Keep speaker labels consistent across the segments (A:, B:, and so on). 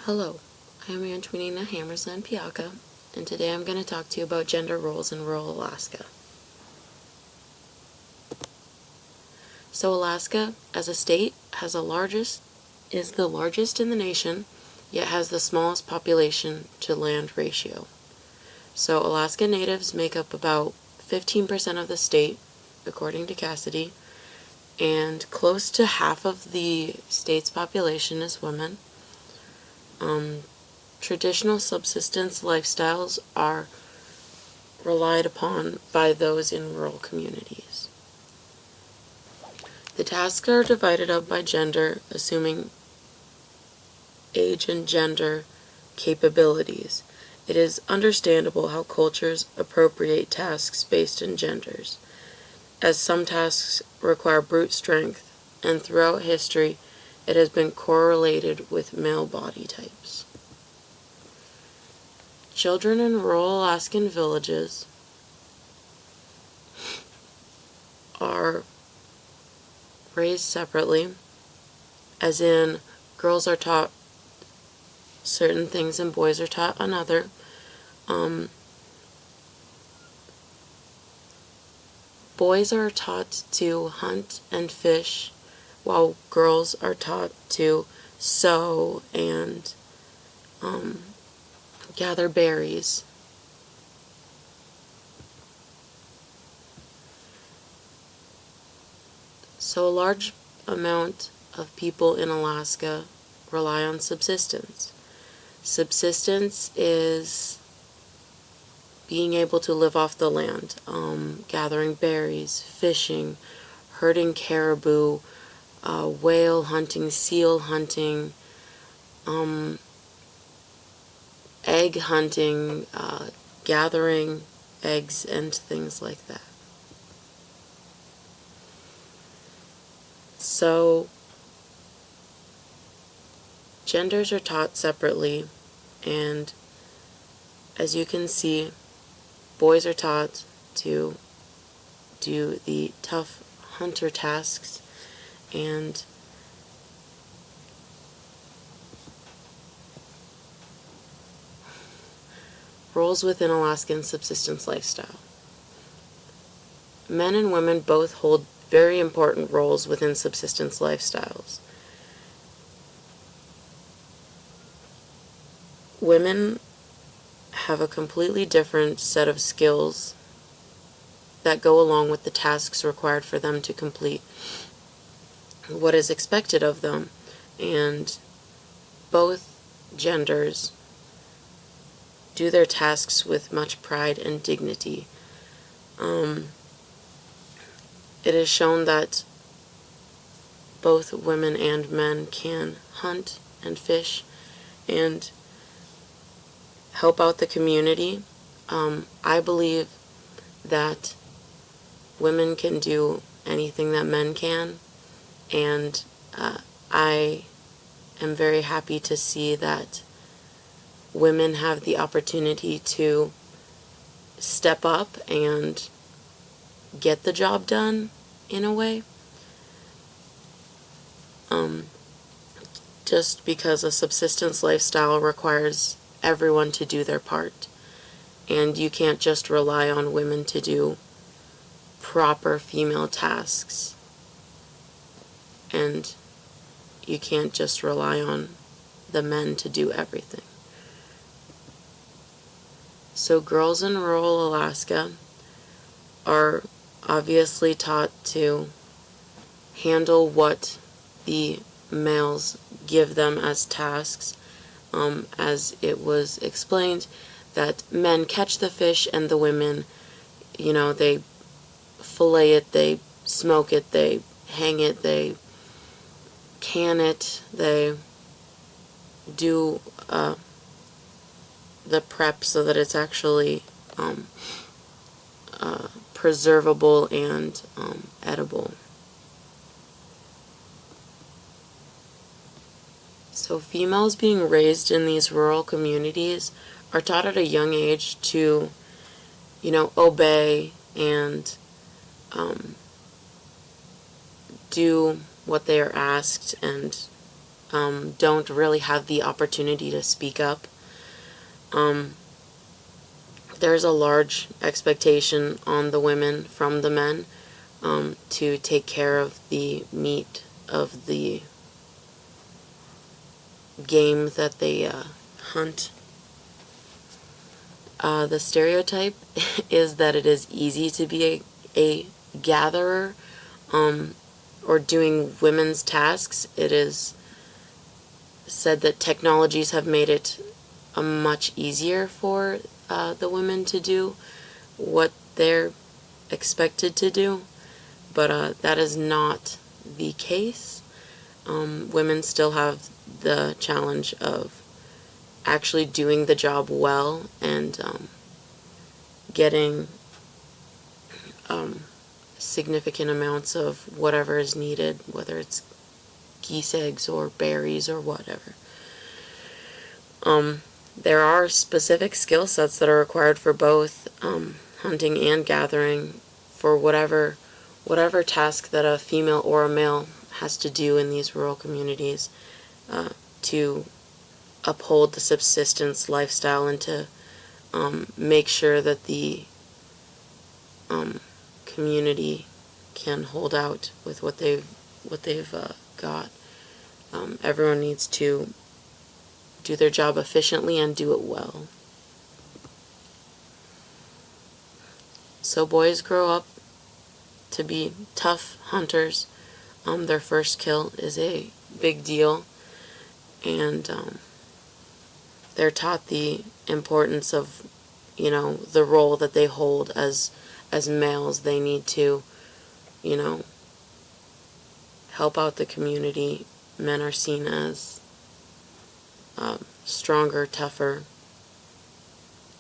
A: Hello, I am Antonina Hammersland Piaka, and today I'm going to talk to you about gender roles in rural Alaska. So Alaska, as a state, is the largest in the nation, yet has the smallest population to land ratio. So Alaska Natives make up about 15% of the state, according to Cassidy, and close to half of the state's population is women. Traditional subsistence lifestyles are relied upon by those in rural communities. The tasks are divided up by gender, assuming age and gender capabilities. It is understandable how cultures appropriate tasks based in genders, as some tasks require brute strength, and throughout history it has been correlated with male body types. Children in rural Alaskan villages are raised separately, as in girls are taught certain things and boys are taught another. Boys are taught to hunt and fish, while girls are taught to sew and gather berries. So a large amount of people in Alaska rely on subsistence. Subsistence is being able to live off the land, gathering berries, fishing, herding caribou, whale hunting, seal hunting, egg hunting, gathering eggs and things like that. So, genders are taught separately, and as you can see, boys are taught to do the tough hunter tasks, and roles within Alaskan subsistence lifestyle. Men and women both hold very important roles within subsistence lifestyles. Women have a completely different set of skills that go along with the tasks required for them to complete what is expected of them, and both genders do their tasks with much pride and dignity. It is shown that both women and men can hunt and fish and help out the community. I believe that women can do anything that men can, and I am very happy to see that women have the opportunity to step up and get the job done in a way. Just because a subsistence lifestyle requires everyone to do their part, and you can't just rely on women to do proper female tasks, and you can't just rely on the men to do everything. So girls in rural Alaska are obviously taught to handle what the males give them as tasks, as it was explained that men catch the fish and the women, they fillet it, they smoke it, they hang it, they can it, they do the prep so that it's actually preservable and edible. So females being raised in these rural communities are taught at a young age to, obey and do what they are asked and don't really have the opportunity to speak up. There's a large expectation on the women from the men to take care of the meat of the game that they hunt. The stereotype is that it is easy to be a gatherer or doing women's tasks. It is said that technologies have made it much easier for the women to do what they're expected to do, but that is not the case. Women still have the challenge of actually doing the job well and getting significant amounts of whatever is needed, whether it's geese eggs or berries or whatever. There are specific skill sets that are required for both hunting and gathering for whatever task that a female or a male has to do in these rural communities to uphold the subsistence lifestyle and to make sure that the community can hold out with what they've got. Everyone needs to do their job efficiently and do it well. So boys grow up to be tough hunters. Their first kill is a big deal, and they're taught the importance of, the role that they hold as males. They need to, help out the community. Men are seen as stronger, tougher,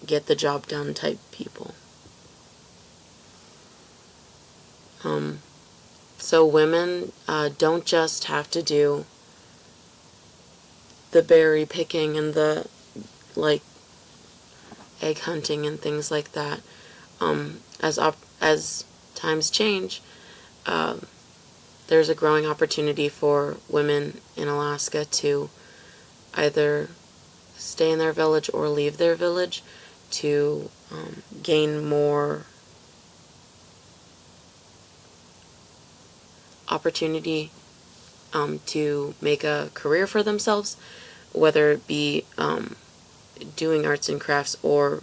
A: get the job done type people. So women don't just have to do the berry picking and the egg hunting and things like that. As times change, there's a growing opportunity for women in Alaska to either stay in their village or leave their village to gain more opportunity to make a career for themselves, whether it be doing arts and crafts or,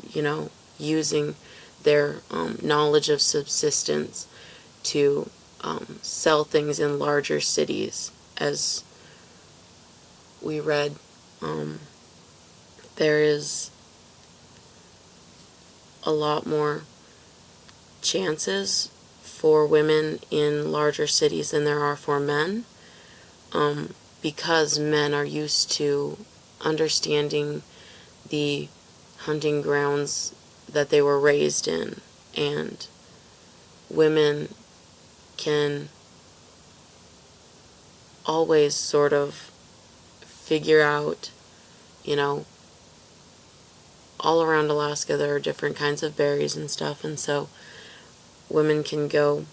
A: using their knowledge of subsistence to sell things in larger cities. As we read, there is a lot more chances for women in larger cities than there are for men, because men are used to understanding the hunting grounds that they were raised in, and women can always sort of figure out, all around Alaska there are different kinds of berries and stuff, and so women can go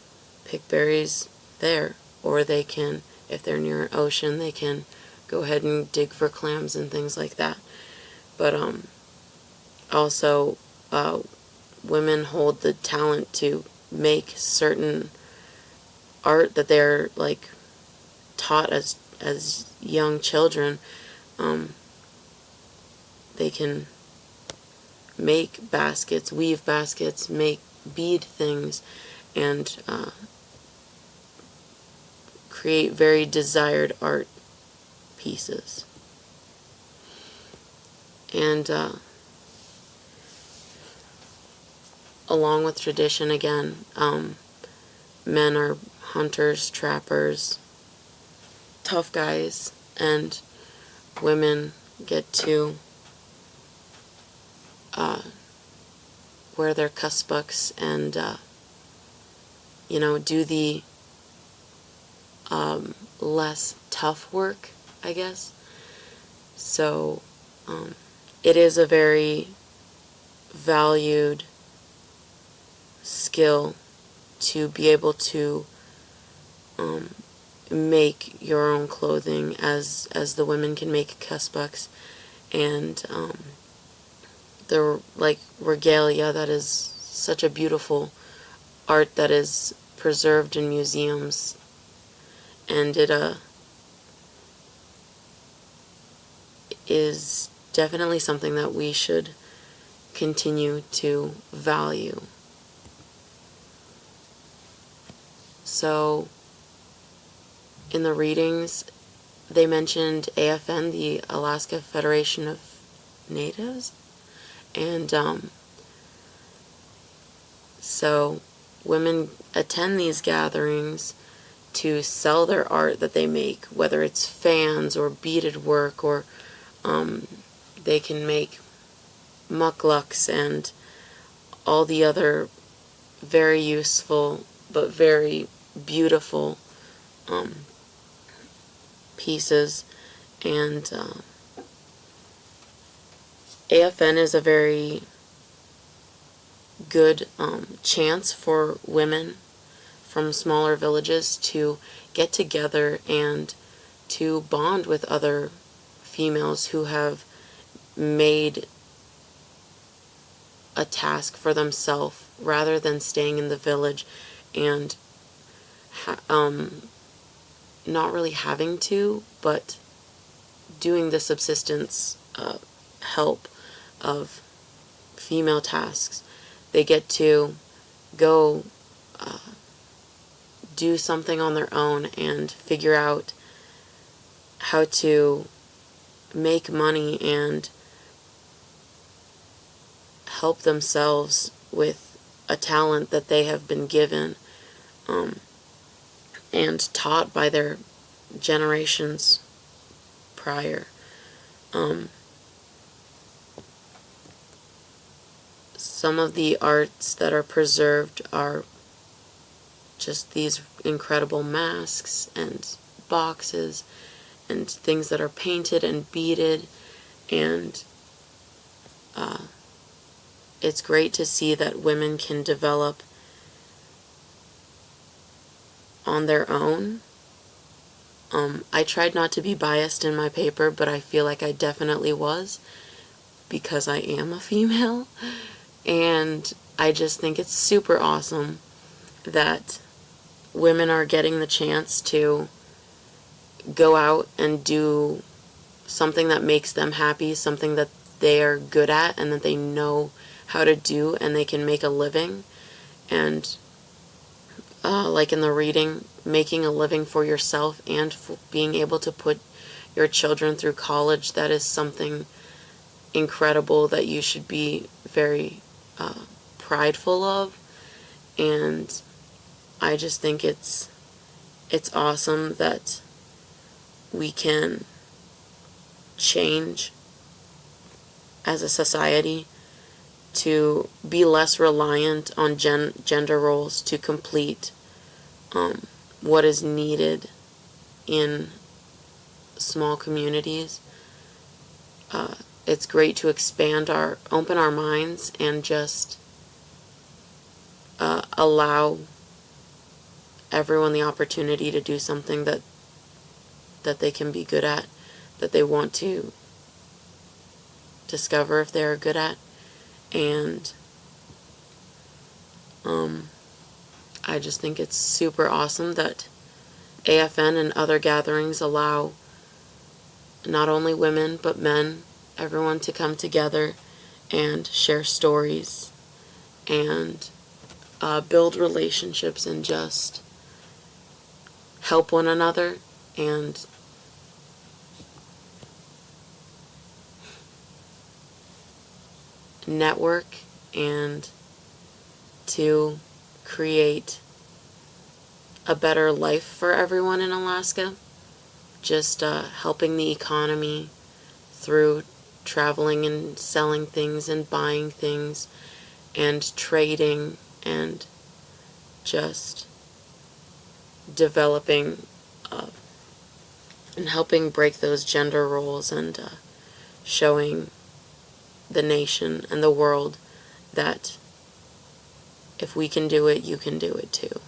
A: pick berries there, or they can, if they're near an ocean, they can go ahead and dig for clams and things like that. But also women hold the talent to make certain art that they're taught as young children. They can make baskets, weave baskets, make bead things, and create very desired art pieces. And along with tradition, again, men are hunters, trappers, tough guys, and women get to wear their kuspuks and do the less tough work, I guess. So it is a very valued skill to be able to make your own clothing as the women can make kasbaks, and the like regalia that is such a beautiful art that is preserved in museums, and it is definitely something that we should continue to value. So in the readings, they mentioned AFN, the Alaska Federation of Natives, and so women attend these gatherings to sell their art that they make, whether it's fans or beaded work, or they can make mukluks and all the other very useful but very beautiful pieces. And AFN is a very good chance for women from smaller villages to get together and to bond with other females who have made a task for themselves rather than staying in the village and not really having to, but doing the subsistence help of female tasks. They get to go do something on their own and figure out how to make money and help themselves with a talent that they have been given and taught by their generations prior. Some of the arts that are preserved are just these incredible masks and boxes and things that are painted and beaded, and it's great to see that women can develop on their own. I tried not to be biased in my paper, but I feel like I definitely was, because I am a female, and I just think it's super awesome that women are getting the chance to go out and do something that makes them happy, something that they are good at and that they know how to do, and they can make a living. And like in the reading, making a living for yourself and being able to put your children through college, that is something incredible that you should be very prideful of. And I just think it's awesome that we can change as a society to be less reliant on gender roles to complete what is needed in small communities. It's great to open our minds and just allow everyone the opportunity to do something that they can be good at, that they want to discover if they're good at. And I just think it's super awesome that AFN and other gatherings allow not only women but men, everyone, to come together and share stories and build relationships and just help one another and network, and to create a better life for everyone in Alaska. Just helping the economy through traveling and selling things and buying things and trading and just developing and helping break those gender roles and showing the nation and the world that if we can do it, you can do it too.